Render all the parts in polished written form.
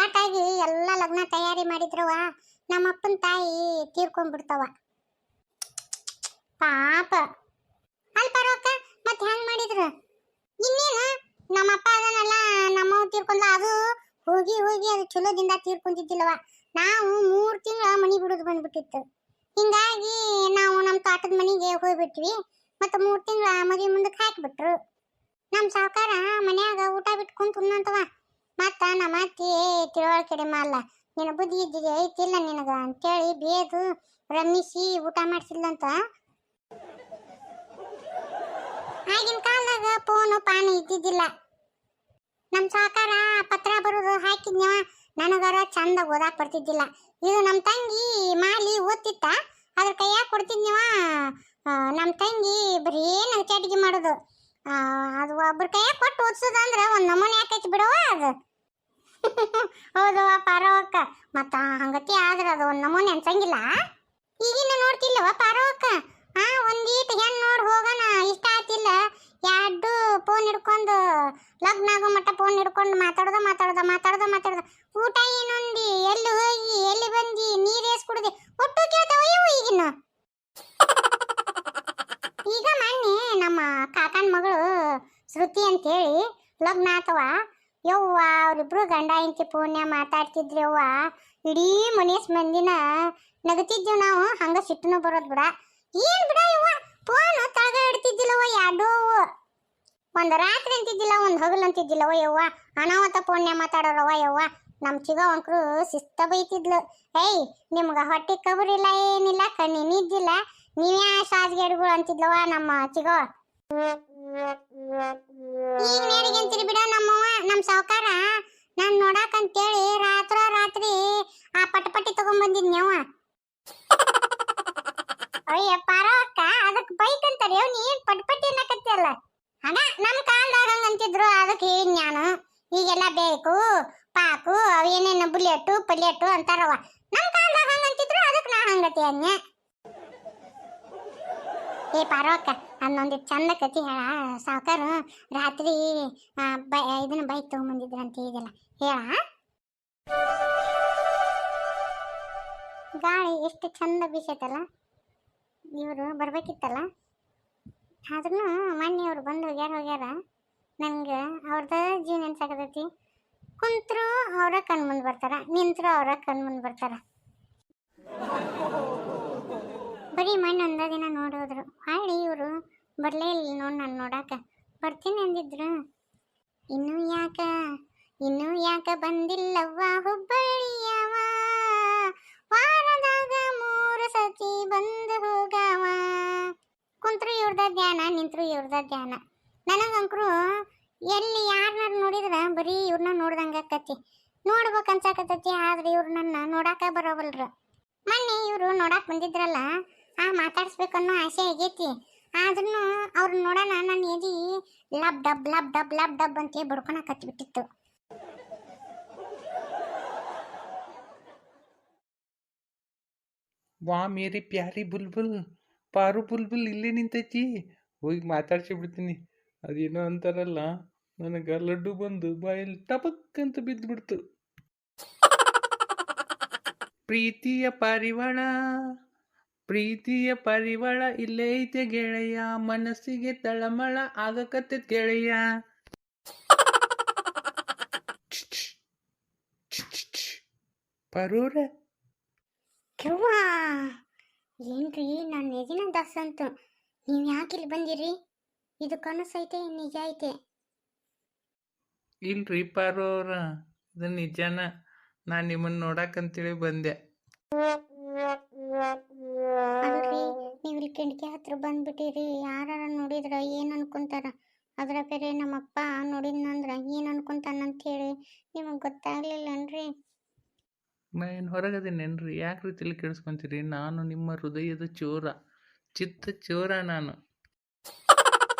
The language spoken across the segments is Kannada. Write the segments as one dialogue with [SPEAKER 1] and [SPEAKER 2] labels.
[SPEAKER 1] ಲೇಟಾಗಿ ಎಲ್ಲ ಲಗ್ನ ತಯಾರಿ ಮಾಡಿದ್ರವ ನಮ್ಮಪ್ಪನ ತಾಯಿ ತೀರ್ಕೊಂಡ್ಬಿಡ್ತವ ಪಾಪ. ಅಲ್ಲಿ ಪರವಕ್ಕ ಮತ್ತೆ ಹೆಂಗ್ ಮಾಡಿದ್ರು? ಇನ್ನೇನು ನಮ್ಮಪ್ಪ ಅದನ್ನೆಲ್ಲ ನಮ್ಮವ್ ತೀರ್ಕೊಂಡ್ಲ, ಅದು ಹೋಗಿ ಹೋಗಿ ಅದು ಚಲೋದಿಂದ ತೀರ್ಕೊಂತಿದ್ದಿಲ್ಲವ. ನಾವು 3 ತಿಂಗಳ ಮನಿ ಬಿಡೋದು ಬಂದ್ಬಿಟ್ಟಿತ್ತು. ಹಿಂಗಾಗಿ ನಾವು ನಮ್ಮ ತೋಟದ ಮನೆಗೆ ಹೋಗ್ಬಿಟ್ವಿ. ಮತ್ತೆ 3 ತಿಂಗಳ ಮದುವೆ ಮುಂದಕ್ಕೆ ಹಾಕಿಬಿಟ್ರು. ನಮ್ಮ ಸಾವುಕಾರ ಮನ್ಯಾಗ ಊಟ ಬಿಟ್ಟು ಕುಂತಂತವ. ಮತ್ತ ನಮ್ಮ ಅತ್ತಿ ತಿಳುವಳಿಕೆ ಮಾಡಲ್ಲ, ನಿನ್ನ ಬುದ್ಧಿ ಇದ್ದಿದೆ ಐತಿಲ್ಲ ನಿನಗ ಅಂತೇಳಿ ಬೇದು ರಮಿಸಿ ಊಟ ಮಾಡಿಸಿದ್ಲಂತ. ಆಗಿನ ಕಾಲದಾಗ ಫೋನು ಪಾನು ಇದ್ದಿದ್ದಿಲ್ಲ. ನಮ್ಮ ಸಾವುಕಾರ ಪತ್ರ ಬರೋದು ಹಾಕಿದ್ನವ, ನನಗರ ಚಂದ ಓದಾಕ್ ಬರ್ತಿದ್ದಿಲ್ಲ. ಇದು ನಮ್ಮ ತಂಗಿ ಮಾಲಿ ಓದ್ತಿತ್ತ, ಅದ್ರ ಕೈಯಾಗ ಕೊಡ್ತಿದ್ನವ. ನಮ್ಮ ತಂಗಿ ಬರೀ ನಂಗೆ ಚಟಿಗೆ ಮಾಡೋದು. ಅದು ಒಬ್ರ ಕೈಯಾಗ ಕೊಟ್ಟು ಓದಿಸೋದಂದ್ರೆ ಒಂದು ನಮೂನೆ ಯಾಕೈತಿ ಬಿಡವ ಅದು. ಹೌದವ ಪಾರವಕ್ಕ, ಮತ್ತ ಹಂಗತಿ ಆದ್ರೆ ಅದು ಒಂದು ನಮೂನೆ ಅನ್ಸಂಗಿಲ್ಲ. ಈಗಿನ ನೋಡ್ತಿಲ್ಲವ ಪಾರವಕ್ಕ, ಒಂದೀಟ್ ಹೆಣ್ಣು ನೋಡಿ ಹೋಗೋಣ ಇಷ್ಟ ಆತಿಲ್ಲ, 2 ಫೋನ್ ಹಿಡ್ಕೊಂಡು ಲಗ್ನ ಆಗೋ ಮಟ್ಟ ಫೋನ್ ಹಿಡ್ಕೊಂಡು ಮಾತಾಡೋದ. ಊಟ ಏನೊಂದಿ, ಎಲ್ಲಿ ಹೋಗಿ ಎಲ್ಲಿ ಬಂದಿ, ನೀರು ಏಸ್ ಕುಡ್ದೆ ಒಟ್ಟು ಕೇಳ್ತಾವ ಇವು ಈಗಿನ. ಈಗ ಮೊನ್ನೆ ನಮ್ಮ ಕಾಕನ ಮಗಳು ಶ್ರುತಿ ಅಂತೇಳಿ ಲಗ್ನ ಆತವ. ಯವ್ವ ಅವ್ರಿಬ್ರು ಗಂಡ ಹೆಂಡತಿ ಫೋನ್ಯಾಗ ಮಾತಾಡ್ತಿದ್ರಿ ಯವ್ವ, ಇಡೀ ಮನೇಸ್ ಮಂದಿನ ನಗತಿದ್ದೀವಿ ನಾವು. ಹಂಗ ಸಿಟ್ಟನು ಬರೋದು ಬಿಡ. ಏನ್ ಬಿಡ ಯವ್ವ, ಫೋನ್ ತಳಗ ಇಡ್ತಿದ್ದಿಲ್ಲವ, 2 ಒಂದು ರಾತ್ರಿ ಅಂತಿದ್ದಿಲ್ಲ, ಒಂದು ಹಗಲು ಅಂತಿದ್ದಿಲ್ಲವ ಯವ್ವ. ಅನಾವತ್ತ ಫೋನ್ಯಾಗ ಮಾತಾಡೋರವ ಯವ್ವ. ನಮ್ಮ ಚಿಗವಂಕ್ರು ಶಿಸ್ತ ಬೈತಿದ್ಲು. ಏಯ್ ನಿಮ್ಗೆ ಹೊಟ್ಟೆ ಕಬರಿಲ್ಲ, ಏನಿಲ್ಲ, ಕಣ್ಣಿನಿದ್ದಿಲ್ಲ, ನೀವ್ಯಾ ಸಾಸ್ಗೆಡ್ಗಳು ಅಂತಿದ್ಲವ ನಮ್ಮ ಚಿಗವ. ಈಗ ನೇರಿಗಂತೀರಿ ಬಿಡ ನಮ್ಮವ್ವ. ನಮ್ಮ ಸಾವುಕಾರ ನಾನು ನೋಡಾಕಂತೇಳಿ ರಾತ್ರಿ ಆ ಪಟಪಟಿ ತಗೊಂಡ್ಬಂದಿದ್ನ್ಯವ. ಅಯ್ಯ ಪಾರವಕ್ಕ, ಅದಕ್ಕೆ ಬೈಕಂತಾರೆ ನೀ ಏನ್ ಪಟಪಟಿ ಅನ್ನಕತ್ತಿಯಲ್ಲ. ಅದ ನಮ್ಮ ಕಾಲದಾಗ ಹಂಗಂತಿದ್ರು, ಅದಕ್ಕೆ ಹೇಳಿದ್ ನಾನು. ಈಗೆಲ್ಲ ಬೇಕು ಪಾಕು ಅವೇನೇನು ಬುಲೆಟು ಪಲ್ಯಟು ಅಂತಾರವ. ನಮ್ಮ ಕಾಲದಾಗ ಹಂಗಂತಿದ್ರು, ಅದಕ್ಕೆ ನಾ ಹಂಗತಿ ಅನ್ಯ. ಏ ಪಾರವಕ್ಕ, ಅದನ್ನೊಂದಿಟ್ಟು ಚಂದ ಕತಿ ಹೇಳ. ಸಾವುಕಾರು ರಾತ್ರಿ ಇದನ್ನ ಬೈಕ್ ತಗೊಂಬಂದಿದ್ರು ಅಂತ ಹೇಳಿದಲ್ಲ, ಹೇಳ. ಗಾಳಿ ಎಷ್ಟು ಚಂದ ಬೀಸೈತಲ್ಲ, ಇವರು ಬರ್ಬೇಕಿತ್ತಲ್ಲ. ಆದ್ರೂ ಮೊನ್ನೆ ಅವ್ರು ಬಂದು ಹೋಗ್ಯಾರ. ನನಗೆ ಅವ್ರದ ಜೀವ ನೆನ್ಸಾಕತೈತಿ. ಕುಂತ್ರು ಅವರ ಕಣ್ ಮುಂದೆ ಬರ್ತಾರ, ನಿಂತರು ಅವರ ಕಣ್ ಮುಂದೆ ಬರ್ತಾರ. ಬರೀ ಮೊನ್ನೆ ಒಂದ ದಿನ ನೋಡೋದ್ರು, ಹೊಳ್ಳಿ ಇವರು ಬರಲೇ ಇಲ್ಲ ನೋಡಿ ನಾನು ನೋಡಾಕ. ಬರ್ತೀನಿ ಅಂದಿದ್ರು. ಇನ್ನೂ ಯಾಕ ಬಂದಿಲ್ಲವ್ವ ಹುಬ್ಬಳ್ಳಿಯವ, ವಾರದಾಗ 3 ಸತಿ ಬಂದು ಹೋಗವ. ಕುಂತ್ರು ಇವ್ರದ ಧ್ಯಾನ, ನಿಂತ್ರು ಇವ್ರದ ಧ್ಯಾನ. ನನಗಂಕರು ಎಲ್ಲಿ ಯಾರನ್ನಾರು ನೋಡಿದ್ರ ಬರೀ ಇವ್ರನ್ನ ನೋಡ್ದಂಗೆ ಆಕತಿ, ನೋಡ್ಬೇಕು ಅನ್ಸಾಕತ್ತೈತಿ. ಆದ್ರೆ ಇವ್ರು ನನ್ನ ನೋಡಾಕ ಬರೋವಲ್ರು. ಮೊನ್ನೆ ಇವರು ನೋಡಾಕ್ ಬಂದಿದ್ರಲ್ಲ, ಮಾತಾಡ್ಸ್ಬೇಕನ್ನೋ ಆಸೆ ಆಗೈತಿ. ಆದ್ರೂ ಅವ್ರನ್ನ ನೋಡೋಣ ನನ್ನ ಎದಿ ಲಬ್ ಡಬ್ ಅಂತ ಬಡ್ಕೊಳಕ್ ಹತ್ಬಿಟ್ಟಿತ್ತು.
[SPEAKER 2] ವಾ ಮೇರಿ ಪ್ಯಾರಿ ಬುಲ್ಬುಲ್, ಪಾರು ಬುಲ್ಬುಲ್ ಇಲ್ಲೇ ನಿಂತೈತಿ, ಹೋಗಿ ಮಾತಾಡ್ಸಿ ಬಿಡ್ತೀನಿ. ಅದೇನೋ ಅಂತಾರಲ್ಲ, ನನಗೆ ಲಡ್ಡು ಬಂದು ಬಾಯಲ್ಲಿ ಟಪಕ್ ಅಂತ ಬಿದ್ದು ಬಿಡ್ತು. ಪ್ರೀತಿಯ ಪರಿವಳ ಇಲ್ಲೇ ಐತೆ ಗೆಳೆಯ, ಮನಸ್ಸಿಗೆ ತಳಮಳ ಆಗಕತ್ತೆ ಗೆಳೆಯ. ಪರೂರ
[SPEAKER 1] ಯವ್ವ ಏನ್ರಿ, ನನ್ನ ಎದಿನ ದಾಸ ಅಂತು. ನೀವು ಯಾಕೆ ಇಲ್ಲಿ ಬಂದಿರಿ? ಇದು ಕನಸೈತೆ ನಿಜ ಐತೆ?
[SPEAKER 2] ಇಲ್ರಿ ಪಾರೋರ, ಇದು ನಿಜಾನ. ನಾನು ನಿಮ್ಮನ್ನು ನೋಡಕ್ಕಂತೇಳಿ ಬಂದೆ.
[SPEAKER 1] ಅಲ್ರಿ, ನೀವು ಇಲ್ಲಿ ಕಿಟಕಿ ಹತ್ರ ಬಂದ್ಬಿಟ್ಟಿರಿ. ಯಾರ ನೋಡಿದ್ರ ಏನು ಅನ್ಕೊಂತಾರ? ಅದರ ಬೇರೆ ನಮ್ಮಪ್ಪ ನೋಡಿದ್ನಂದ್ರ ಏನು ಅನ್ಕೊಂತಾನಂತ ಹೇಳಿ ನಿಮಗೆ ಗೊತ್ತಾಗ್ಲಿಲ್ಲನ್ರಿ?
[SPEAKER 2] ನಾ ಏನು ಹೊರಗದೇನೇನ್ರಿ? ಯಾಕ್ರಿ ತಲೆ ಕೆಡಿಸ್ಕೊಂತೀರಿ? ನಾನು ನಿಮ್ಮ ಹೃದಯದ ಚೋರ, ಚಿತ್ತ ಚೋರ ನಾನು.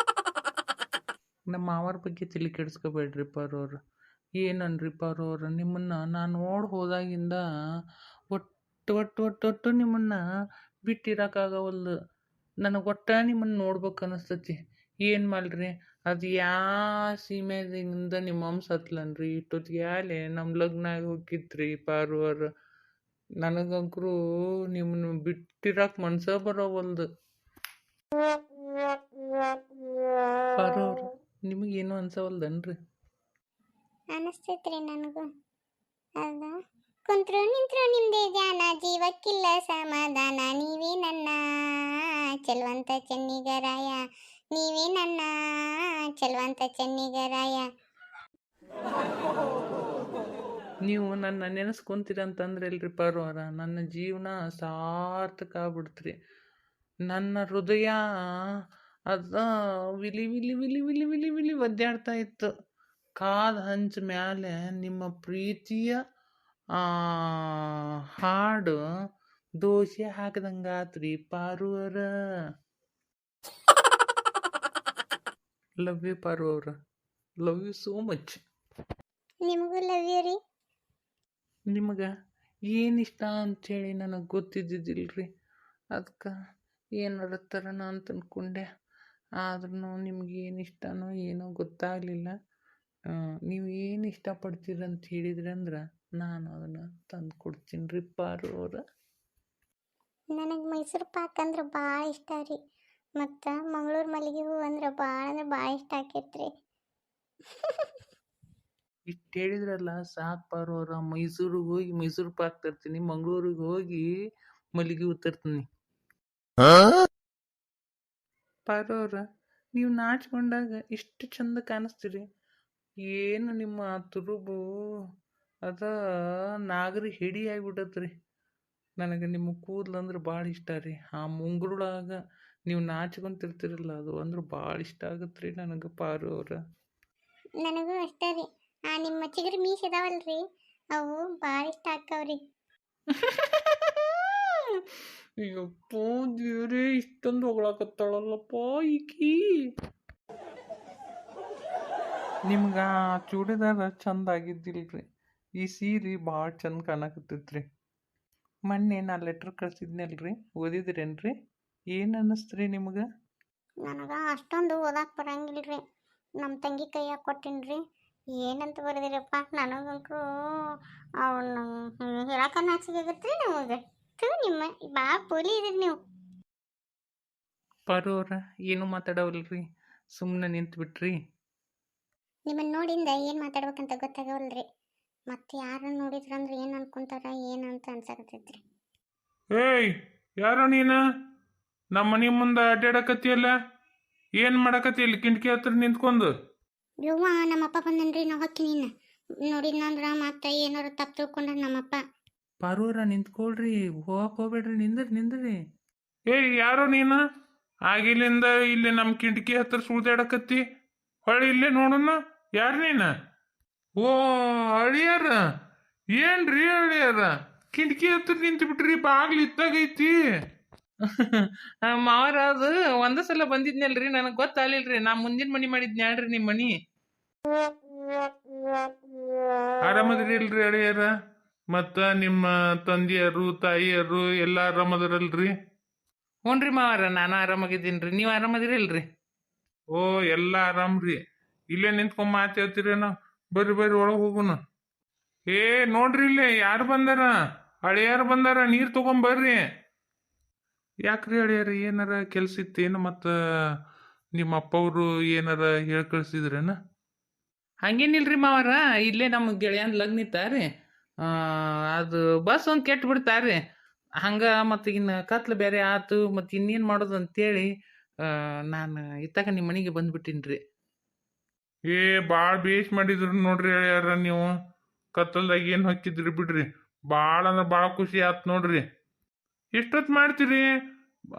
[SPEAKER 2] ನಮ್ಮ ಮಾವರ ಬಗ್ಗೆ ತಲೆ ಕೆಡಿಸ್ಕೋಬೇಡ್ರಿ ಪಾರೋರು. ಏನನ್ರಿ ಪಾರೋರು, ನಿಮ್ಮನ್ನು ನಾನು ನೋಡಿ ಹೋದಾಗಿಂದ ಒಟ್ಟು ನಿಮ್ಮನ್ನು ಬಿಟ್ಟಿರೋಕ್ಕಾಗವಲ್ದು. ನನಗೆ ಒಟ್ಟ ನಿಮ್ಮನ್ನು ನೋಡ್ಬೇಕು ಅನಿಸ್ತತಿ. ಏನು ಮಾಡ್ರಿ, ಅದು ಯಾ ಸೀಮೆದಿಂದ ನಿಮ್ಮ ಅಮ್ಮ ಸತ್ಲನ್ರಿ ಇಷ್ಟೊತ್ತಿಗೆ ಯಾಲೆ ನಮ್ಮ ಲಗ್ನ ಆಗಿ ಹೋಗಿತ್ರಿ ಪಾರ್ವರ್ ನನಗಂಕರು ನಿಮ್ಮನ್ನು ಬಿಟ್ಟಿರಕ್ಕೆ ಮನ್ಸ ಬರೋವಲ್ದು ಪಾರ್ವರ್ ನಿಮಗೇನು ಅನ್ಸವಲ್ದನ್ರಿ
[SPEAKER 1] ಅನಿಸ್ತೈತ್ರಿ ನನಗೂ ಅದ ಕುಂತ್ರು ನಿಂತ್ರು ನಿಮ್ದೇ ಧ್ಯಾನ ಜೀವಕ್ಕಿಲ್ಲ ಸಮಾಧಾನ ನೀವೇ ನನ್ನ ಚೆಲ್ವಂತ ಚೆನ್ನಿಗರಾಯ ನೀವೇ ನನ್ನ ಚೆಲ್ವಂತ ಚೆನ್ನಿಗರಾಯ.
[SPEAKER 2] ನೀವು ನನ್ನ ನೆನೆಸ್ಕೊಂತೀರಂತಂದ್ರಲ್ರಿ ಪಾರ್ವರ ನನ್ನ ಜೀವನ ಸಾರ್ಥಕ ಆಗ್ಬಿಡ್ತ್ರಿ ನನ್ನ ಹೃದಯ ಅದ ವಿಲಿ ವಿಲಿ ವಿಲಿ ವಿಲಿ ವಿಲಿ ವಿಲಿ ಒದ್ದಾಡ್ತಾ ಇತ್ತು ಕಾದ ಹಂಚ ಮ್ಯಾಲೆ ನಿಮ್ಮ ಪ್ರೀತಿಯ ಹಾಡು ದೋಸೆ ಹಾಕದಂಗಾತ್ರಿ ಪಾರುವರ ಲವ್ ಯು ಪಾರು ಅವ್ರ ಲವ್ ಯು ಸೋ ಮಚ್.
[SPEAKER 1] ನಿಮಗೂ ಲವ್ ಯು ರೀ.
[SPEAKER 2] ನಿಮಗೆ ಏನಿಷ್ಟ ಅಂಥೇಳಿ ನನಗೆ ಗೊತ್ತಿದ್ದಿದ್ದಿಲ್ರಿ ಅದಕ್ಕೆ ಏನಾರ ತರೋಣ ಅಂತ ಅಂದ್ಕೊಂಡೆ ಆದ್ರೂ ನಿಮ್ಗೆ ಏನು ಇಷ್ಟನೋ ಏನೋ ಗೊತ್ತಾಗಲಿಲ್ಲ ನೀವು ಏನು ಇಷ್ಟಪಡ್ತೀರ ಅಂತ ಹೇಳಿದ್ರಿ ಅಂದ್ರೆ ನಾನು ಅದನ್ನು ತಂದು ಕೊಡ್ತೀನಿ ರೀ ಪಾರು ಅವ್ರ.
[SPEAKER 1] ನನಗೆ ಮೈಸೂರು ಪಾಕ್ ಅಂದ್ರೆ ಭಾಳ ಇಷ್ಟ ರೀ ಮತ್ತು ಮಂಗಳೂರು ಮಲ್ಲಿಗೆ ಹೂವು ಅಂದ್ರೆ ಭಾಳ ಇಷ್ಟ ಆಕೈತ್ರಿ.
[SPEAKER 2] ಇಷ್ಟು ಹೇಳಿದ್ರಲ್ಲ ಸಾಕು ಪಾರು ಅವ್ರ ಮೈಸೂರಿಗೆ ಹೋಗಿ ಮೈಸೂರು ಪಾಕ್ ತರ್ತೀನಿ ಮಂಗಳೂರಿಗೆ ಹೋಗಿ ಮಲ್ಲಿಗೆ ಹೂ ತರ್ತೀನಿ. ಪಾರು ಅವ್ರ ನೀವು ನಾಚ್ಕೊಂಡಾಗ ಎಷ್ಟು ಚಂದ ಕಾಣಿಸ್ತೀರಿ ಏನು ನಿಮ್ಮ ತುರುಬು ಅದ ನಾಗರಿ ಹಿಡಿ ಆಗಿಬಿಟ್ಟತ್ರಿ ನನಗೆ ನಿಮ್ಮ ಕೂದಲು ಅಂದ್ರೆ ಭಾಳ ಇಷ್ಟ ರೀ ಆ ಮುಂಗುರುಳಾಗ ನೀವು ನಾಚ್ಕೊಂತಿರ್ತೀರಲ್ಲ ಅದು ಅಂದ್ರೆ ಭಾಳ ಇಷ್ಟ ಆಗತ್ತೆ ರೀ ನನಗೆ ಪಾರು ಅವ್ರ.
[SPEAKER 1] ನನಗೂ ಅಷ್ಟೇ ರೀ ನಿಮ್ಮ ಚಿಗುರು ಮೀಸ್ ಇದಾವಲ್ರಿ ಅವು ಭಾಳ ಇಷ್ಟ ಆಕ್ಕವ್ರಿ.
[SPEAKER 2] ಅಯ್ಯಪ್ಪ ದೇವ್ರೇ ಇಷ್ಟೊಂದು ಹೊಗಳಕತ್ತಾಳಲ್ಲಪ್ಪ ಈಕಿ. ನಿಮ್ಗೆ ಆ ಚೂಡಿದಾರ ಚಂದ ಆಗಿದ್ದಿಲ್ರಿ ಈ ಸೀರೆ ಭಾಳ ಚಂದ ಕಾಣಕತ್ತೈತ್ರಿ. ಮೊನ್ನೆ ನಾ ಲೆಟ್ರ್ ಕಳ್ಸಿದ್ನಲ್ರಿ ಓದಿದ್ರೇನ್ರಿ ಏನು ಅನ್ನಿಸ್ತ್ರಿ ನಿಮ್ಗೆ?
[SPEAKER 1] ನನಗೆ ಅಷ್ಟೊಂದು ಓದಾಕ್ ಬರಂಗಿಲ್ರಿ ನಮ್ಮ ತಂಗಿ ಕೈಯಾಗ ಕೊಟ್ಟಿನ್ರಿ ಏನಂತ ಬರೆದಿರಪ್ಪ ನನಗಂತೂ ಅವನು ಹೇಳಕ್ಕ ನಾಚಿಕೆ ಆಗತ್ರಿ ನಮಗೆ ನಿಮ್ಮ ಭಾಳ ಪೋಲಿ ಇದ್ರಿ ನೀವು.
[SPEAKER 2] ಪಾರು ಅವ್ರ ಏನು ಮಾತಾಡವಲ್ರಿ ಸುಮ್ಮನೆ ನಿಂತು ಬಿಟ್ರಿ.
[SPEAKER 1] ನಿಮ್ಮನ್ನು ನೋಡಿಂದ ಏನು ಮಾತಾಡ್ಬೇಕಂತ ಗೊತ್ತಾಗವಲ್ರಿ ಮತ್ತೆ ಯಾರನ್ನ ನೋಡಿದ್ರಂದ್ರೆ ಏನು ಅನ್ಕೊಂತಾರ ಏನು ಅಂತ ಅನ್ಸಕತ್ತೈತ್ರಿ.
[SPEAKER 3] ಏಯ್ ಯಾರೋ ನೀನು ನಮ್ಮ ಮನೆ ಮುಂದೆ ಅಡ್ಡಾಡಕತ್ತಿಯಲ್ಲ ಏನು ಮಾಡಕತ್ತಿಯಲ್ಲಿ ಕಿಟಕಿ ಹತ್ರ ನಿಂತ್ಕೊಂಡು?
[SPEAKER 1] ಯವ್ವ ನಮ್ಮಪ್ಪ ಬಂದನ್ರಿ ನಾವು ಹೊಕ್ಕಿ ನೀನು ನೋಡಿದ್ನಂದ್ರ ಮತ್ತೆ ಏನಾರು ತಪ್ಪು ತಿಳ್ಕೊಂಡ್ರ ನಮ್ಮಪ್ಪ.
[SPEAKER 2] ಪಾರು ಅವ್ರ ನಿಂತ್ಕೊಳ್ರಿ ಹೋಗಕ್ಕೆ ಹೋಗ್ಬೇಡ್ರಿ ನಿಂದ್ರಿ.
[SPEAKER 3] ಏಯ್ ಯಾರೋ ನೀನು ಆಗಿಲಿಂದ ಇಲ್ಲಿ ನಮ್ಮ ಕಿಟಕಿ ಹತ್ರ ಸುಳ್ದಾಡಕತ್ತಿ ಹೊಳ್ಳಿ ಇಲ್ಲೇ ನೋಡೋಣ ಯಾರು ನೀನು? ಓ ಅಳಿಯಾರ ಏನ್ರಿ ಅಳಿಯಾರ ಕಿಟಕಿ ಹತ್ರ ನಿಂತು ಬಿಟ್ರಿ ಬಾಗ್ಲು ಇತ್ತಾಗೈತಿ.
[SPEAKER 2] ಮಾವರ ಅದು ಒಂದೇ ಸಲ ಬಂದಿದ್ನಲ್ರಿ ನನಗೆ ಗೊತ್ತಾಗಲಿಲ್ರಿ ನಾ ಮುಂದಿನ ಮನಿ ಮಾಡಿದ್ನ್ಯಾಳ್ರಿ ನಿಮ್ಮ ಮನಿ.
[SPEAKER 3] ಆರಾಮದ್ರಿ ಇಲ್ರಿ ಅಳಿಯಾರ ಮತ್ತ ನಿಮ್ಮ ತಂದೆಯರು ತಾಯಿಯರು ಎಲ್ಲ ಆರಾಮದರಲ್ರಿ?
[SPEAKER 2] ಹ್ಞೂ ಮಾವರ ನಾನು ಆರಾಮಾಗಿದ್ದೀನಿ ರೀ ನೀವು ಆರಾಮದಿರಲ್ರಿ?
[SPEAKER 3] ಓ ಎಲ್ಲ ಆರಾಮ್ರಿ ಇಲ್ಲೇ ನಿಂತ್ಕೊಂಡ್ ಮಾತಾಡ್ತೀರೇನೋ ಬರ್ರಿ ಒಳಗೆ ಹೋಗುನ. ಏ ನೋಡ್ರಿ ಇಲ್ಲೇ ಯಾರು ಬಂದಾರ ಅಳಿಯಾರು ಬಂದಾರ ನೀರು ತಗೊಂಬರ್ರಿ. ಯಾಕ್ರಿ ಅಳಿಯಾರ ಏನಾರ ಕೆಲ್ಸ ಇತ್ತೇನು ಮತ್ತು ನಿಮ್ಮ ಅಪ್ಪವ್ರು ಏನಾರ ಹೇಳಿ ಕಳಿಸಿದ್ರೇನ?
[SPEAKER 2] ಹಂಗೇನಿಲ್ರಿ ಮಾವರ ಇಲ್ಲೇ ನಮ್ಮ ಗೆಳೆಯನ್ ಲಗ್ನ ಇತ್ತಾರಿ ಅದು ಬಸ್ ಒಂದು ಕೆಟ್ಟು ಬಿಡ್ತಾರ್ರಿ ಹಂಗೆ ಮತ್ತು ಇನ್ನು ಕತ್ಲು ಬೇರೆ ಆತು ಮತ್ತು ಇನ್ನೇನು ಮಾಡೋದು ಅಂತೇಳಿ ನಾನು ಇತ್ತಾಗ ನಿಮ್ಮ ಮನೆಗೆ ಬಂದ್ಬಿಟ್ಟಿನಿ ರೀ.
[SPEAKER 3] ಏ ಭಾಳ ಬೇಸ್ ಮಾಡಿದ್ರು ನೋಡ್ರಿ ಅಳಿಯಾರ ನೀವು ಕತ್ತಲ್ದಾಗ ಏನು ಹಾಕಿದ್ರಿ ಬಿಡ್ರಿ ಭಾಳ ಅಂದ್ರೆ ಭಾಳ ಖುಷಿ ಆಯ್ತು ನೋಡ್ರಿ. ಎಷ್ಟೊತ್ತು ಮಾಡ್ತೀರಿ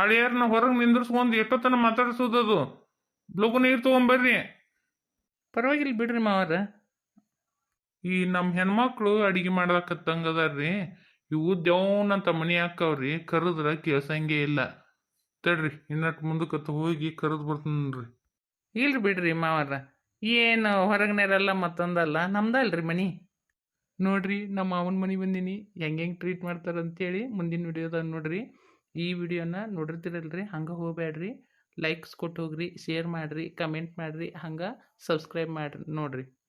[SPEAKER 3] ಅಳಿಯಾರನ್ನ ಹೊರಗೆ ನಿಂದ್ರಿಸ್ಕೊಂಡು ಎಷ್ಟೊತ್ತನ ಮಾತಾಡ್ಸೋದದು ಲಘು ನೀರು ತೊಗೊಂಬರ್ರಿ.
[SPEAKER 2] ಪರವಾಗಿಲ್ಲ ಬಿಡ್ರಿ ಮಾವರ.
[SPEAKER 3] ಈ ನಮ್ಮ ಹೆಣ್ಮಕ್ಳು ಅಡಿಗೆ ಮಾಡ್ದಾಕತ್ತಂಗದಾರ್ರಿ ಇವು ದೇವ್ನಂತ ಮನೆ ಹಾಕವ್ರಿ ಕರೆದ್ರ ಕೇಳ್ಸಂಗೇ ಇಲ್ಲ. ತಡ್ರಿ ಇನ್ನಟ್ಟು ಮುಂದಕ್ಕೆ ಹೋಗಿ ಕರೆದು ಬರ್ತೀನ್ರಿ.
[SPEAKER 2] ಇಲ್ರಿ ಬಿಡ್ರಿ ಮಾವರ ಏನು ಹೊರಗಿನರೆಲ್ಲ ಮತ್ತೊಂದಲ್ಲ ನಮ್ದಲ್ರಿ ಮನಿ. ನೋಡ್ರಿ ನಮ್ಮ ಮಾವನ ಮನೆ ಬಂದೀನಿ ಹೆಂಗೆ ಟ್ರೀಟ್ ಮಾಡ್ತಾರೆ ಅಂತೇಳಿ ಮುಂದಿನ ವಿಡಿಯೋದಾಗ ನೋಡ್ರಿ. ಈ ವಿಡಿಯೋನ ನೋಡಿರ್ತೀರಲ್ರಿ ಹಂಗೆ ಹೋಗ್ಬೇಡ್ರಿ ಲೈಕ್ಸ್ ಕೊಟ್ಟು ಹೋಗ್ರಿ, ಶೇರ್ ಮಾಡಿರಿ, ಕಮೆಂಟ್ ಮಾಡಿರಿ, ಹಂಗೆ ಸಬ್ಸ್ಕ್ರೈಬ್ ಮಾಡಿರಿ ನೋಡಿರಿ.